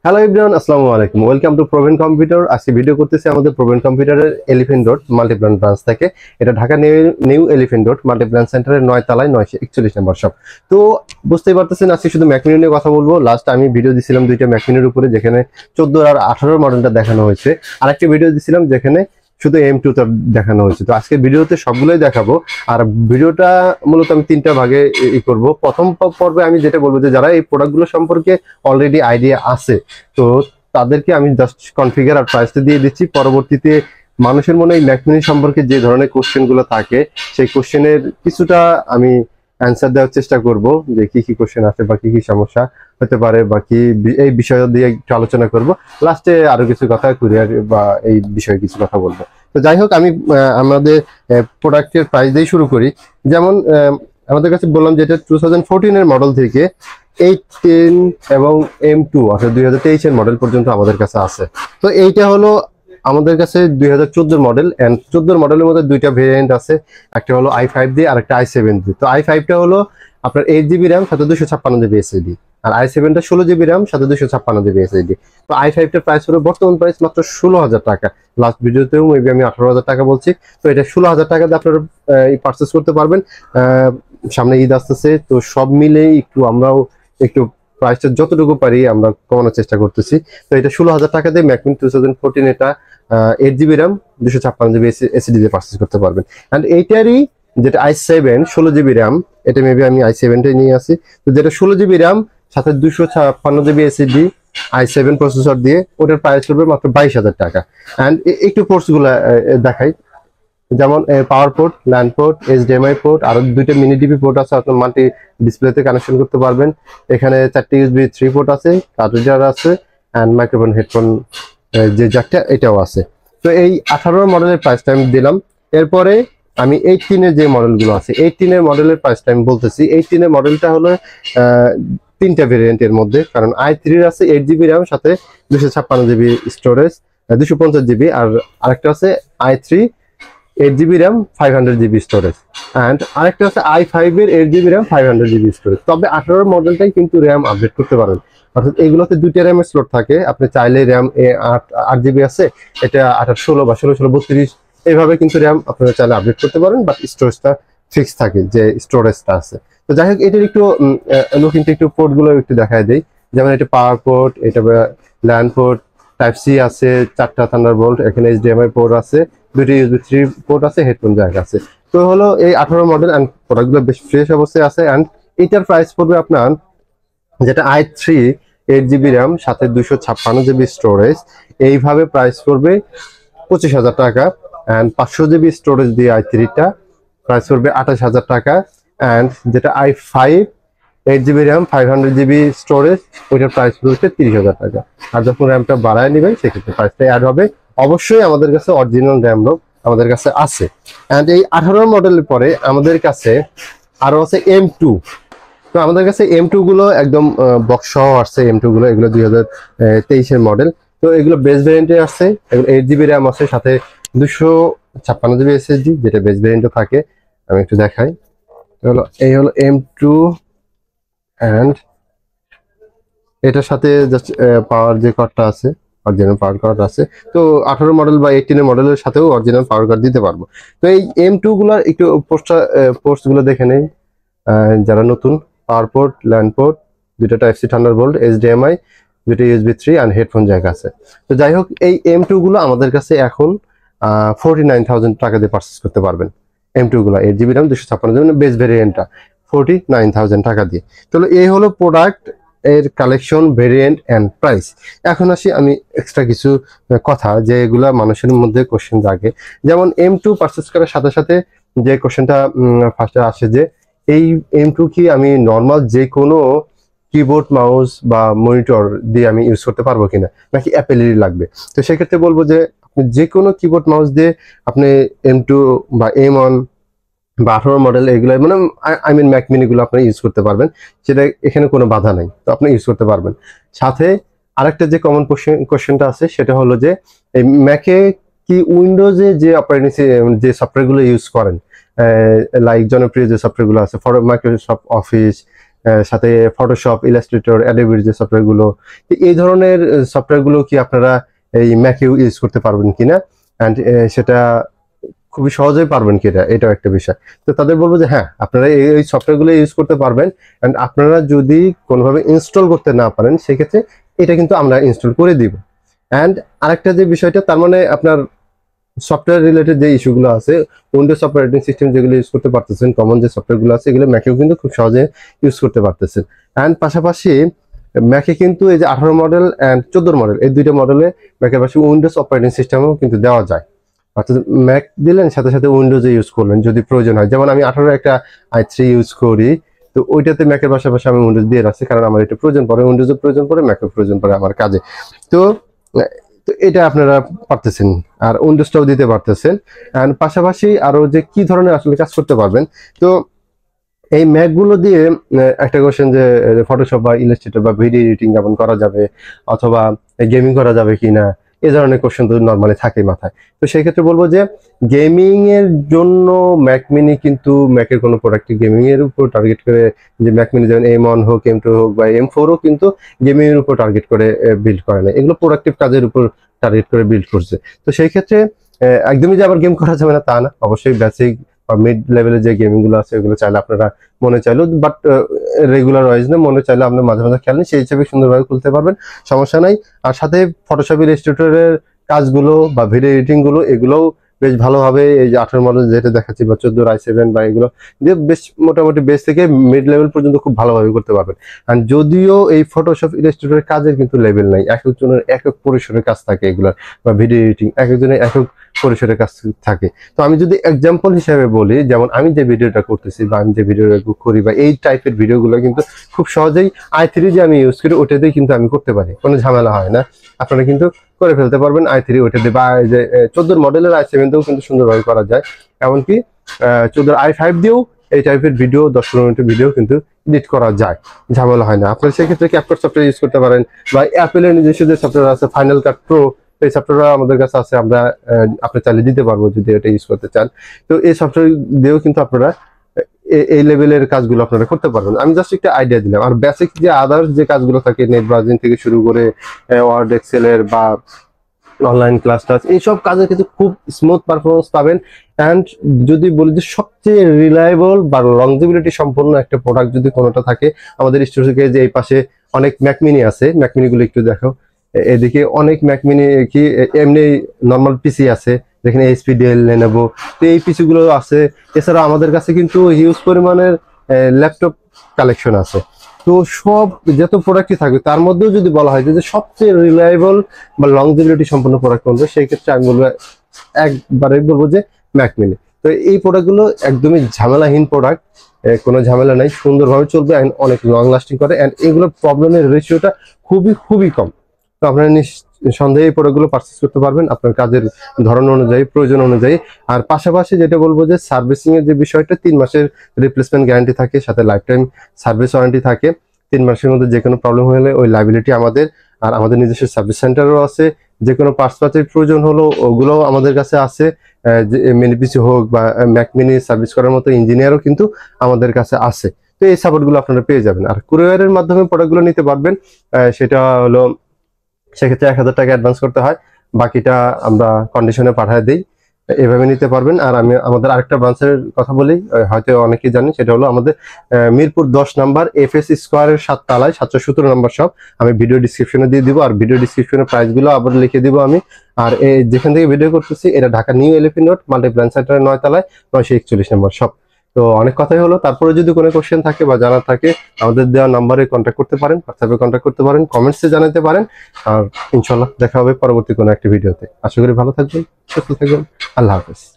Hello everyone, আসসালামু আলাইকুম। Welcome to Prabin computer. আজকে ভিডিও করতেছি আমাদের প্রবীণ কম্পিউটারের এলিফ্যান্ট রোড মাল্টিপ্ল্যান ব্রাঞ্চ থেকে। এটা Dhaka new elephant road Multiplan সেন্টারের 9 তলায় 941 নম্বর শপ। তো বুঝতেই পারতেছেন আজকে শুধু ম্যাকমিনি নিয়ে কথা বলবো। লাস্ট আমি ভিডিও দিছিলাম দুইটা ম্যাকমিনির উপরে, যেখানে 14 আর 18 মডেলটা দেখানো হয়েছে। আরেকটা ভিডিও দিছিলাম যেখানে শুধু M2 টা দেখানো হয়েছে। তো আজকে ভিডিওতে সবগুলোই দেখাবো। আর ভিডিওটা মূলত আমি তিনটা ভাগে করব। প্রথম পর্বে আমি যেটা বলবো যে যারা এই প্রোডাক্টগুলো সম্পর্কে অলরেডি আইডিয়া আছে, তো তাদেরকে আমি জাস্ট কনফিগার আর প্রাইসটা দিয়ে দিচ্ছি। পরবর্তীতে মানুষের মনে এই ম্যাক মিনি সম্পর্কে যে ধরনের কোশ্চেন গুলো থাকে, সেই কোশ্চেনের কিছুটা আমি অ্যান্সার দেওয়ার চেষ্টা করব, যে কি কি কোশ্চেন আছে বা কি কি সমস্যা হতে পারে বা কি এই বিষয় দিয়ে একটু আলোচনা করব। লাস্টে আরো কিছু কথা কুরিয়ার বা এই বিষয়ে কিছু কথা বলবো। তো যাই হোক, আমি আমাদের প্রোডাক্টের প্রাইস দিয়ে শুরু করি। যেমন আমাদের কাছে বললাম যেটা 2014 এর মডেল থেকে 810 এবং M2 অর্থাৎ 2023 এর মডেল পর্যন্ত আমাদের কাছে আছে। তো এইটা হলো আমাদের কাছে 2014 মডেল। এন্ড 14 মডেলের মধ্যে দুইটা ভেরিয়েন্ট আছে, একটা হলো i5 দিয়ে আর একটা i7 দিয়ে। তো i5 টা হলো আপনার 8 GB র্যাম সাথে 256 GB SSD, আর i7 টা 16 GB র্যাম সাথে 256 GB SSD। তো i5 টার প্রাইস হলো বর্তমান প্রাইস মাত্র 16,000 টাকা। লাস্ট ভিডিওতেও মেবি আমি 18,000 টাকা বলছি। তো এটা 16,000 টাকা দিয়ে আপনারা পারচেস করতে পারবেন। সামনে ঈদ আসতেছে, তো সব মিলেই একটু আমরাও একটু প্রাইসটা যতটুকু পারি আমরা কমানোর চেষ্টা করতেছি। তো এটা 16,000 টাকা দিয়ে ম্যাকমিনি 2014 এটা 8 GB র্যাম 256 GB এসএসডি দিয়ে পারচেস করতে পারবেন। অ্যান্ড এইটারই যেটা i7 16 GB র্যাম, এটা মেবি আমি i7 টাই নিয়ে আসি। তো যেটা 16 GB র্যাম সাথে 256 GB এসএসডি i7 প্রসেসর দিয়ে, ওটার প্রাইস করবে মাত্র 22,000 টাকা। অ্যান্ড একটু পোর্টস গুলা দেখাই। যেমন পাওয়ার port, land port, HDMI port, আরো দুইটা মিনি ডিপি পোর্ট আছে, আপনার মাল্টি ডিসপ্লেতে কানেকশন করতে পারবেন। এখানে 4টে ইউএসবি 3 পোর্ট আছে, চার্জার আছে, এন্ড মাইক্রোফোন হেডফোন যে জ্যাকটা এটাও আছে। তো এই 18 মডেলের প্রাইসটা আমি দিলাম। এরপরে আমি 18 এর যে মডেলগুলো আছে, 18 এর মডেলের প্রাইসটা আমি বলতেছি। 18 এর মডেলটা হলো তিনটা ভেরিয়েন্টের মধ্যে, কারণ i3 আছে 8 GB র্যাম সাথে 256 GB স্টোরেজ, 250 GB, আর আরেকটা আছে i3 8 GB RAM 500 GB storage, and আরেকটা আছে i5 এর 8 GB র্যাম 500 GB স্টোরেজ। তবে 18 মডেলটাই কিন্তু র্যাম আপডেট করতে পারেন, অর্থাৎ এইগুলোতে দুইটা র্যামের স্লট থাকে। আপনি চাইলে র্যাম 8 GB আছে, এটা 16 বা 16 32 এইভাবে কিন্তু র্যাম আপনারা চাইলে আপডেট করতে পারেন, বাট স্টোরেজটা ফিক্স থাকে যে স্টোরেজটা আছে। তো যাই হোক, এটার একটু কিন্তু একটু পোর্ট গুলো একটু দেখায় দেই। যেমন এটা পাওয়ার পোর্ট, এটা ল্যান্ড পোর্ট, টাইপ সি আছে, 4টা থান্ডারবোল্ট, এখানে এইচডিএমআই পোর্ট আছে, 2টি ইউএসবি 3 পোর্ট আছে, হেডফোন জ্যাক আছে। তো হলো এই 18 মডেল, এন্ড প্রোডাক্টগুলো বেশ ফ্রেশ অবস্থায় আছে। এন্ড এটার প্রাইস পড়বে আপনার, যেটা i3 8 GB র্যাম সাথে 256 GB স্টোরেজ, এইভাবে প্রাইস পড়বে 25,000 টাকা। এন্ড 500 GB স্টোরেজ দিয়ে i3 টা প্রাইস পড়বে 28,000 টাকা। এন্ড যেটা i5 8 GB RAM 500 GB storage, ওইটার প্রাইস পড়বে 30,000 টাকা। আর যখন র্যামটা বাড়ায় নেবেন সেক্ষেত্রে প্রাইসটা অ্যাড হবে। অবশ্যই আমাদের কাছে অরিজিনাল র্যাম রোম আমাদের কাছে আছে। এন্ড এই 18 মডেলের পরে আমাদের কাছে আরো আছে M2। তো আমাদের কাছে M2 গুলো একদম বক্স সহ আসছে। M2 গুলো এগুলো 2023 এর মডেল। তো এগুলো বেস ভ্যারিয়েন্টে আসছে, এগুলো 8 GB র্যাম আছে সাথে 256 GB এসএসডি, যেটা বেস ভ্যারিয়েন্টে থাকে। আমি একটু দেখাই। এই হলো M2, এন্ড এটার সাথে জাস্ট পাওয়ার যে কার্ডটা আছে, অরিজিনাল পাওয়ার কার্ড আছে। তো 18 মডেল বা 18 মডেলের সাথেও অরিজিনাল পাওয়ার কার্ড দিতে পারবো। তো এই M2 গুলার একটু পোর্টস গুলো দেখে নেই যারা নতুন। পাওয়ার পোর্ট, ল্যান্ড পোর্ট, দুইটা টাইপ সি থান্ডারবোল্ট, এইচডিএমআই, দুইটা ইউএসবি 3 এন্ড হেডফোন জ্যাক আছে। তো যাই হোক, এই M2 গুলো আমাদের কাছে এখন 49,000 টাকা দিয়ে পারচেস করতে পারবেন। M2 গুলো 8 GB র্যাম 256 বেস ভেরিয়েন্টটা 49,000 টাকা দিয়ে। তাহলে এই হলো প্রোডাক্ট এর কালেকশন, ভেরিয়েন্ট এন্ড প্রাইস। এখন আসি আমি এক্সট্রা কিছু কথা যেগুলা মানুষের মধ্যে কোশ্চেন জাগে। যেমন M2 পারচেস করার সাথে সাথে যে কোশ্চেনটা ফার্স্টে আসে যে এই M2 কি আমি নর্মাল যে কোনো কিবোর্ড মাউস বা মনিটর দিয়ে আমি ইউজ করতে পারবো কিনা, নাকি অ্যাপেলেরই লাগবে? তো সেক্ষেত্রে বলবো যে আপনি যে কোনো কিবোর্ড মাউস দিয়ে আপনি M2 বা M1 বা 18 মডেল এগুলো, মানে আই মিন ম্যাক মিনি গুলো আপনি ইউজ করতে পারবেন। সেটা এখানে কোনো বাধা নাই, তো আপনি ইউজ করতে পারবেন। সাথে আরেকটা যে কমন কোশ্চেনটা আছে সেটা হলো যে এই ম্যাকে কি উইন্ডোজে যে অপারেটিং যে সফটওয়্যার গুলো ইউজ করেন, লাইক জনপ্রিয় যে সফটওয়্যার গুলো আছে, ফর মাইক্রোসফট অফিস, সাথে ফটোশপ, ইলাস্ট্রেটর, অ্যাডোবির যে সফটওয়্যারগুলো, এই ধরনের সফটওয়্যারগুলো কি আপনারা এই ম্যাকেও ইউজ করতে পারবেন কিনা, অ্যান্ড সেটা খুবই সহজেই পারবেন কিনা, এটাও একটা বিষয়। তো তাদের বলবো যে হ্যাঁ, আপনারা এই সফটওয়্যারগুলো ইউজ করতে পারবেন, অ্যান্ড আপনারা যদি কোনোভাবে ইনস্টল করতে না পারেন সেক্ষেত্রে এটা কিন্তু আমরা ইনস্টল করে দিব। অ্যান্ড আরেকটা যে বিষয়টা, তার মানে আপনার সফটওয়্যার রিলেটেড যে ইস্যুগুলো আছে, উইন্ডোজ অপারেটিং সিস্টেম যেগুলো ইউজ করতে পারতেছেন, কমন যে সফটওয়্যারগুলো আছে, এগুলো ম্যাকেও কিন্তু খুব সহজে ইউজ করতে পারতেছেন। অ্যান্ড পাশাপাশি ম্যাকে কিন্তু এই যে 18 মডেল অ্যান্ড 14 মডেল, এই দুইটা মডেলে ম্যাকের পাশে উইন্ডোজ অপারেটিং সিস্টেমও কিন্তু দেওয়া যায়। অর্থাৎ ম্যাক দিলেন, সাথে সাথে উইন্ডোজে ইউজ করলেন যদি প্রয়োজন হয়। যেমন আমি 18 একটা i3 ইউজ করি, তো ওইটাতে ম্যাকের পাশাপাশি আমি উইন্ডোজ দিয়ে রাখছি, কারণ আমার এটা প্রয়োজন পড়ে, উইন্ডোজের প্রয়োজন পড়ে, ম্যাকের প্রয়োজন পড়ে আমার কাজে। তো তো এটা আপনারা পারতেছেন, আর উইন্ডোজটাও দিতে পারতেছেন। অ্যান্ড পাশাপাশি আরো যে কি ধরনের আসলে কাজ করতে পারবেন, তো এই ম্যাকগুলো দিয়ে একটা কোশ্চেন যে ফটোশপ বা ইলাস্ট্রেটর বা ভিডিও এডিটিং যেমন করা যাবে, অথবা গেমিং করা যাবে কিনা, এই ধরনের কোশ্চেন তো নর্মালি থাকে মাথায়। তো সেই ক্ষেত্রে বলবো যে গেমিং এর জন্য ম্যাক মিনি কিন্তু ম্যাকের কোনো প্রোডাক্ট গেমিং এর উপর টার্গেট করে, যে ম্যাক মিনি যেমন M1 হোক, M2 হোক বা M4 হোক, কিন্তু গেমিং এর উপর টার্গেট করে বিল্ড করে না, এগুলো প্রোডাক্টিভ কাজের উপর টার্গেট করে বিল্ড করছে। তো সেই ক্ষেত্রে একদমই যে আবার গেম করা যাবে না তা না, অবশ্যই বেসিক বা মিড লেভেলের যে গেমিং গুলো আছে ওগুলো চাইলে আপনারা মনে চাইলেও, বাট রেগুলার ওয়াইজ না, মনে চাইলে আপনি মাঝে মাঝে খেলেন, সেই হিসেবে সুন্দরভাবে খুলতে পারবেন, সমস্যা নাই। আর সাথে ফটোশপ, ইলাস্ট্রেটরের কাজগুলো বা ভিডিও এডিটিং গুলো, এগুলোও বেশ ভালোভাবে এই যে 18 মডেল যেটা দেখাচ্ছি বা 14 i7 বা এগুলো দিয়ে বেশ মোটামুটি বেস থেকে মিড লেভেল পর্যন্ত খুব ভালোভাবে করতে পারবেন। আর যদিও এই ফটোশপ, ইলাস্ট্রেটরের কাজের কিন্তু লেভেল নাই, এক একজনের এক এক পরিসরের কাজ থাকে এগুলোর, বা ভিডিও এডিটিং এক একজনের এক এক পরিসরের কাজ থাকে। তো আমি যদি এক্সাম্পল হিসেবে বলি, যেমন আমি যে ভিডিওটা করতেছি বা আমি যে ভিডিওটা করি বা এই টাইপের ভিডিওগুলো কিন্তু খুব সহজেই i3 যে আমি ইউজ করি ওটাতেই কিন্তু আমি করতে পারি, কোনো ঝামেলা হয় না। আপনারা কিন্তু করে ফেলতে পারবেন i3 ওটাতে, বা এই যে 14 মডেলের i7 দিয়েও কিন্তু সুন্দরভাবে করা যায়। এমনকি 14 i5 দিয়েও এই টাইপের ভিডিও 10-15 মিনিটের ভিডিও কিন্তু এডিট করা যায়, ঝামেলা হয় না। আপনারা সেক্ষেত্রে ক্যাপকাট সফটওয়্যার ইউজ করতে পারেন, বা অ্যাপেলের নিজস্ব যে সফটওয়্যার আছে ফাইনাল কাট প্রো, এই সফটওয়্যার আমাদের কাছে আছে, আমরা আপনি চাইলে দিতে পারবো যদি এটা ইউজ করতে চান। তো এই সফটওয়্যার দিয়েও কিন্তু আপনারা এই লেভেলের কাজগুলো আপনারা করতে পারবেন। আমি জাস্ট একটা আইডিয়া দিলাম। আর বেসিক যে আদার্স যে কাজগুলো থাকে, নেট ব্রাউজিং থেকে শুরু করে ওয়ার্ড, এক্সেলের বা অনলাইন ক্লাস টাস, এইসব কাজের ক্ষেত্রে খুব স্মুথ পারফরমেন্স পাবেন। অ্যান্ড যদি বলি যে সবচেয়ে রিলায়েবল বা লংজিবিলিটি সম্পন্ন একটা প্রোডাক্ট যদি কোনোটা থাকে, আমাদের স্টুডিওকে যে এই পাশে অনেক ম্যাক মিনি আছে, ম্যাক মিনিগুলো একটু দেখো, এদিকে অনেক ম্যাক মিনি কি এমনি নর্মাল পিসি আছে, যেখানে এইচপি, ডেল, লেনোভো, তো এই পিসি গুলো আছে। এছাড়া আমাদের কাছে কিন্তু হিউজ পরিমাণের ল্যাপটপ কালেকশন আছে। তো সব যত প্রোডাক্টই থাকবে তার মধ্যেও যদি বলা হয় যে সবচেয়ে রিলায়েবল বা লংজিবিলিটি সম্পন্ন প্রোডাক্ট কোনটা, সেই ক্ষেত্রে আমি বলবো একবারে বলবো যে ম্যাক মিনি। তো এই প্রোডাক্টগুলো একদমই ঝামেলাহীন প্রোডাক্ট, কোনো ঝামেলা নাই, সুন্দরভাবে চলবে, অ্যান্ড অনেক লং লাস্টিং করে, অ্যান্ড এগুলোর প্রবলেমের রেশিওটা খুবই খুবই কম। তো আপনারা নিঃসন্দেহে এই প্রোডাক্টগুলো পারচেস করতে পারবেন আপনার কাজের ধরন অনুযায়ী, প্রয়োজন অনুযায়ী। আর পাশাপাশি যেটা বলবো যে সার্ভিসিং এর যে বিষয়টা, 3 মাসের রিপ্লেসমেন্ট গ্যারান্টি থাকে, সাথে লাইফ টাইম সার্ভিস ওয়ারেন্টি থাকে। 3 মাসের মধ্যে যে কোনো প্রবলেম হলে ওই লাইবিলিটি আমাদের, আর আমাদের নিজস্ব সার্ভিস সেন্টারও আছে। যে কোনো পার্টস পাতির প্রয়োজন হলো ওগুলোও আমাদের কাছে আছে, মিনি পিসি হোক বা ম্যাক মিনি সার্ভিস করার মতো ইঞ্জিনিয়ারও কিন্তু আমাদের কাছে আছে। তো এই সাপোর্টগুলো আপনারা পেয়ে যাবেন। আর কুরিয়ারের মাধ্যমে প্রোডাক্টগুলো নিতে পারবেন, সেটা হলো সেক্ষেত্রে 1000 টাকা অ্যাডভান্স করতে হয়, বাকিটা আমরা কন্ডিশনে পাঠিয়ে দিই, এভাবে নিতে পারবেন। আর আমি আমাদের আরেকটা ব্রাঞ্চের কথা বলি, হয়তো অনেকেই জানেন, সেটা হলো আমাদের মিরপুর 10 নাম্বার FS স্কোয়ারের 7 তলায় 717 নম্বর শপ। আমি ভিডিও ডিসক্রিপশনে দিয়ে দিব, আর ভিডিও ডিসক্রিপশনের প্রাইসগুলো আবার লিখে দিব আমি। আর যেখান থেকে ভিডিও করতেছি এটা Dhaka new elephant road multi brand সেন্টারের 9 তলায় 941 নম্বর শপ। তো অনেক কথাই হলো, তারপরে যদি কোনো কোশ্চেন থাকে বা জানার থাকে আমাদের দেওয়া নাম্বারে কন্ট্যাক্ট করতে পারেন, হোয়াটসঅ্যাপে কন্ট্যাক্ট করতে পারেন, কমেন্টসে জানাতে পারেন। আর ইনশাল্লাহ দেখা হবে পরবর্তী কোনো একটা ভিডিওতে। আশা করি ভালো থাকবেন, সুস্থ থাকবেন। আল্লাহ হাফেজ।